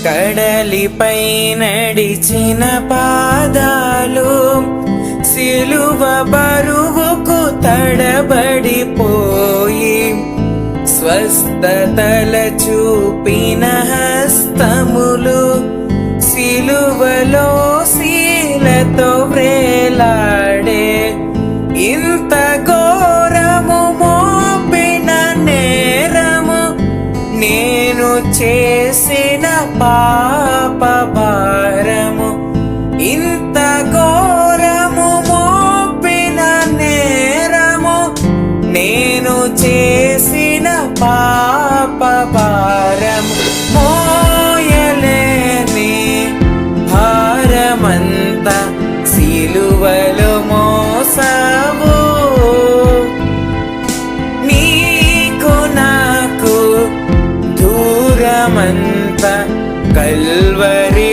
కడలిపై నడిచిన పాదాలు సిలువ బరువుకు తడబడిపోయి స్వస్థతల చూపిన హస్తములు సిలువలో శీలతో వ్రేలాడే ఇంత ఘోరము మోపిన నేరము నేను చేసిన పాప భారము ఇంత ఘోరము మోపిన నేరము నేను చేసిన పాప భారము మోయలేని భారమంతా సిలువలో మోసావు నీకు నాకు దూరమంతా కల్వరి